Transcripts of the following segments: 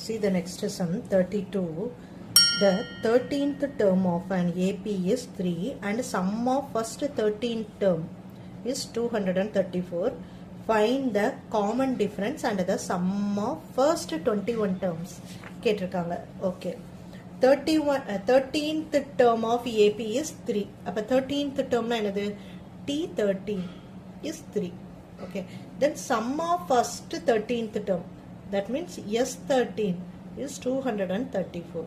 See the next sum 32. The 13th term of an AP is 3 and sum of first 13th term is 234. Find the common difference and the sum of first 21 terms. Okay. 13th term of AP is 3. அப்ப 13th term என்னது T13 is 3. Okay. Then sum of first 13th term, that means S13 is 234.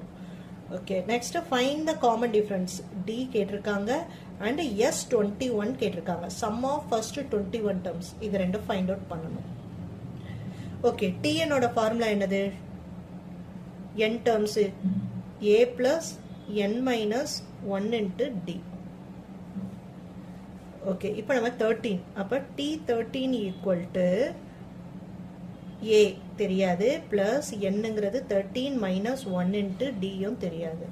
Okay. Next find the common difference. D கேட்டிருக்காங்க and S21 கேட்டிருக்காங்க. Sum of first 21 terms. இது ரெண்டும் find out பண்ணணும். Okay. T என்னோட formula என்னது? N terms A plus N minus 1 into D. Okay, இப்போ நம்ம 13. அப்ப T13 equal to A தெரியாது plus Nங்கிறது 13 minus 1 into D யும் தெரியாது.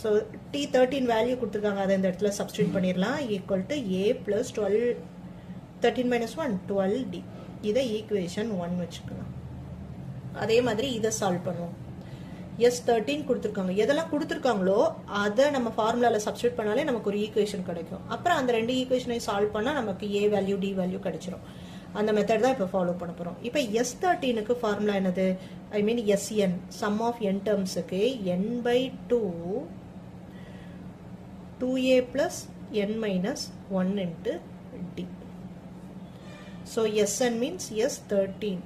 So T13 value கொடுத்திருக்காங்க, அதை இந்த இடத்துல substitute பண்ணிரலாம். Equal to A plus 12 13 minus 1 12D. இதை equation 1 வச்சுக்கலாம். அதே மாதிரி இதை solve பண்ணுவோம். S13 கொடுத்திருக்காங்க. எதெல்லாம் கொடுத்திருக்காங்களோ அதை நம்ம ஃபார்முலால சப்ஸ்டிட்யூட் பண்ணாலே நமக்கு ஒரு ஈக்குவேஷன் கிடைக்கும். அப்புறம் அந்த ரெண்டு ஈக்குவேஷனை சால்வ் பண்ணா நமக்கு A வேல்யூ D வேல்யூ கிடைச்சிரும். அந்த மெத்தட் தான் இப்போ ஃபாலோ பண்ண போறோம். இப்போ S13க்கு ஃபார்முலா என்னது? I mean SN sum of n டர்ம்ஸ்க்கு n/2 2A plus n minus 1 into D. So SN means S13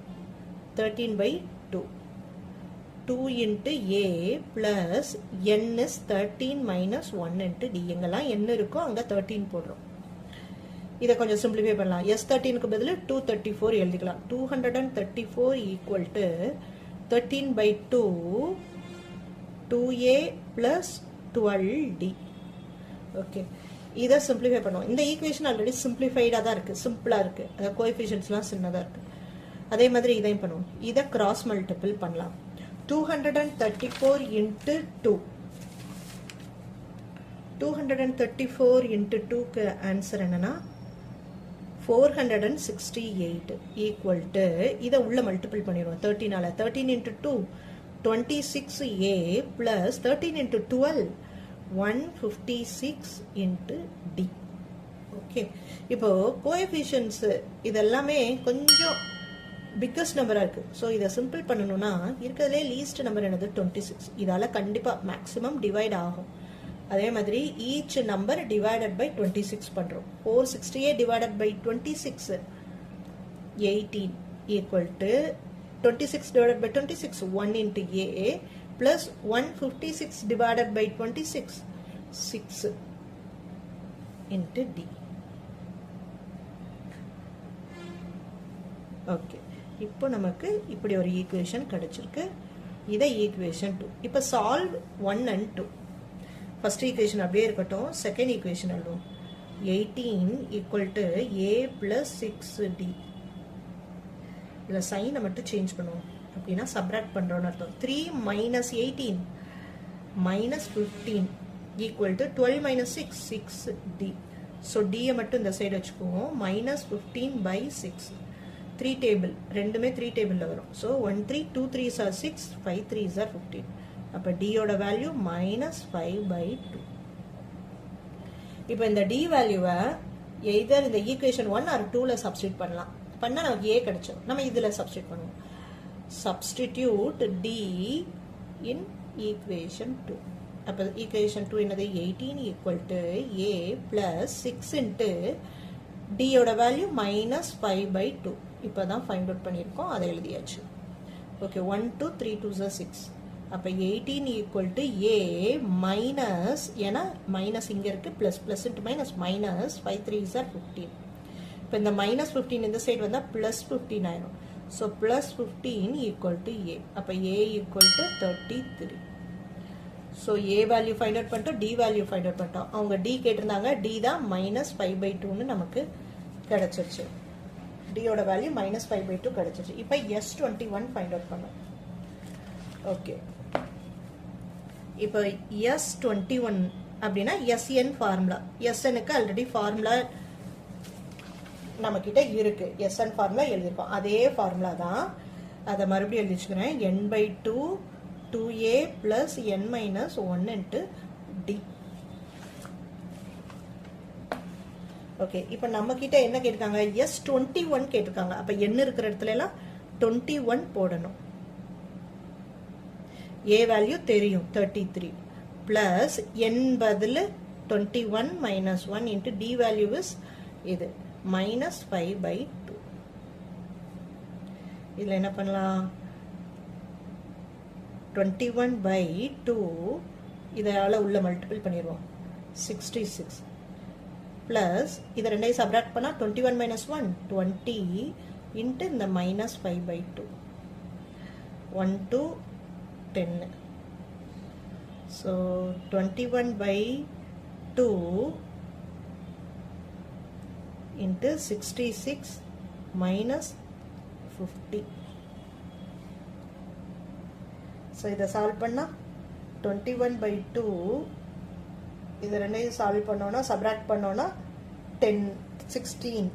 13/2. 2 into A plus N is 13 minus 1 into D. எங்கெல்லாம் N இருக்கோ அங்க 13 போடுறோம். இதை கொஞ்சம் simplify பண்ணலாம். S13க்கு பதிலு 234 எழுதிக்கலாம். 234 equal to 13/2 2A plus 12D. Okay. இதை simplify பண்ணுவோம். இந்த ஈக்குவேஷன் ஆல்ரெடி simplified-ஆ தான் இருக்கு, சிம்பிளா இருக்கு. அத கோஎஃபிஷியன்ட்ஸ்லாம் சின்னதா இருக்கு. அதே மாதிரி இதையும் பண்ணுவோம். இதை கிராஸ் மல்டிபிள் பண்ணலாம். 234 into 2. 234 into 2 க்கு ஆன்சர் என்னன்னா 468 equal to இதை உள்ள மல்டிபிள் பண்ணிடுவோம் 13 ஆல 13 into 2 26A plus 13 into 12 156 into D. Okay, இப்போ கோஎஃபிஷியன்ட்ஸ் இதெல்லாமே கொஞ்சம் பிக்கஸ்ட் நம்பரா இருக்கு. ஸோ இதை சிம்பிள் பண்ணணும்னா இருக்கிறதுலே லீஸ்ட் நம்பர் என்னது 26. இதால கண்டிப்பா மேக்ஸிமம் டிவைட் ஆகும். அதே மாதிரி ஈச் நம்பர் டிவைடட் பை 26 பண்றோம். 468 divided by 26 18 equal to 26 divided by 26 1 into A plus 156 divided by 26 6 into D. Okay, இப்போ நமக்கு இப்படி ஒரு ஈக்குவேஷன் கிடைச்சிருக்கு. இதை ஈக்குவேஷன் 2. இப்போ சால்வ் 1 and 2. ஃபர்ஸ்ட் ஈக்குவேஷன் அப்படியே இருக்கட்டும். செகண்ட் ஈக்குவேஷன் எழுதுவோம். 18 equal to A plus 6D. இதில் சைனை மட்டும் சேஞ்ச் பண்ணுவோம். அப்படின்னா சப்ராக்ட் பண்ணுறோன்னு அர்த்தம். 3 minus 18 minus 15 equal to 12 minus 6 6D. So Dயை மட்டும் இந்த சைடு வச்சுக்குவோம். minus 15 by 6. 3 டேபிள் ரெண்டுமே 3 டேபிள்ல வரும். So 1 3 2 3s are 6 5 3s are 15. அப்போ டியோட வேல்யூ -5/2. இப்போ இந்த டி வேல்யூவை எய்தர் இந்த ஈக்குவேஷன் 1 ஆர் 2ல சப்ஸ்டிட்யூட் பண்ணலாம். பண்ணா நமக்கு ஏ கிடைச்சிடும். நம்ம இதுல சப்ஸ்டிட்யூட் பண்ணுவோம். Substitute t in equation 2. அப்போ ஈக்குவேஷன் 2 என்னது? 18 equal to A plus 6 into டியோட வேல்யூ -5/2. இப்போ தான் ஃபைண்ட் அவுட் பண்ணியிருக்கோம், அதை எழுதியாச்சு. Okay, 1 2 3 2s are 6. அப்போ 18 equal to A minus, ஏன்னா மைனஸ் இங்கே இருக்கு, plus plus into minus minus 5 3s are 15. இப்போ இந்த -15 இந்த சைடு வந்தால் ப்ளஸ் 15 ஆயிரும். So plus 15 equal to A. அப்போ A equal to 33. So A value find out பண்ணிட்டோம், D வேல்யூ ஃபைண்ட் அவுட் பண்ணிட்டோம். அவங்க D கேட்டிருந்தாங்க, D தான் -5/2ன்னு நமக்கு கிடைச்சிருச்சு. டியோட வேல்யூ -5/2 கிடைச்சிருச்சு. இப்போ S21 ஃபைண்ட் அவுட் பண்ணோம். ஓகே, இப்போ S21 அப்படின்னா SN ஃபார்முலா. SNக்கு ஆல்ரெடி ஃபார்முலா நம்ம கிட்ட இருக்கு. SN ஃபார்முலா எழுதிருக்கோம். அதே ஃபார்முலா தான். அதை மறுபடியும் எழுதி வச்சுக்கிறேன். n/2 2a plus n minus 1 into d. Okay, இப்போ நம்ம கிட்ட என்ன கேட்டிருக்காங்க? S21 கேட்டிருக்காங்க. அப்போ n இருக்கிற இடத்துல எல்லாம் 21 போடணும். a வேல்யூ தெரியும் 33 plus n பதில் 21 minus 1 into d value is இது minus 5/2. இதில் என்ன பண்ணலாம்? 21/2 இதால் உள்ள மல்டிபிள் பண்ணிடுவோம் 66 plus இதை ரெண்டையும் சப்ராக்ட் பண்ணால் 21 minus 1 20 into இந்த minus 5/2 1 to 10. so 21/2 into 66 minus 50. So இதை சால்வ் பண்ணால் 21/2 இது ரெண்டையும் சால்வ் பண்ணோன்னா சப்ராக்ட் பண்ணோன்னா 16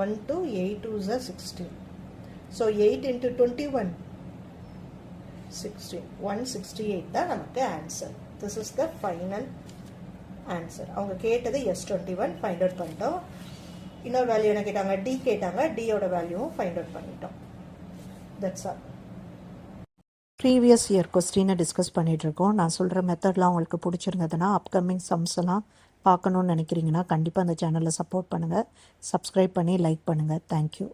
1 to 8 2 is 16. ஸோ 8 into 21 16 168 தான் நமக்கு answer. This is the final answer. அவங்க கேட்டது S21 ஃபைண்ட் அவுட் பண்ணிட்டோம். இன்னொரு வேல்யூ என்ன கேட்டாங்க? டி கேட்டாங்க. டியோட வேல்யூவும் ஃபைண்ட் அவுட் பண்ணிட்டோம். That's all. ப்ரீவியஸ் இயர் கொஸ்டினை டிஸ்கஸ் பண்ணிகிட்ருக்கோம். நான் சொல்கிற மெத்தட்லாம் உங்களுக்கு பிடிச்சிருந்ததுன்னா அப்கமிங் சம்ஸ் எல்லாம் பார்க்கணுன்னு நினைக்கிறீங்கன்னா கண்டிப்பாக அந்த சேனலை சப்போர்ட் பண்ணுங்கள். சப்ஸ்கிரைப் பண்ணி லைக் பண்ணுங்கள். தேங்க்யூ.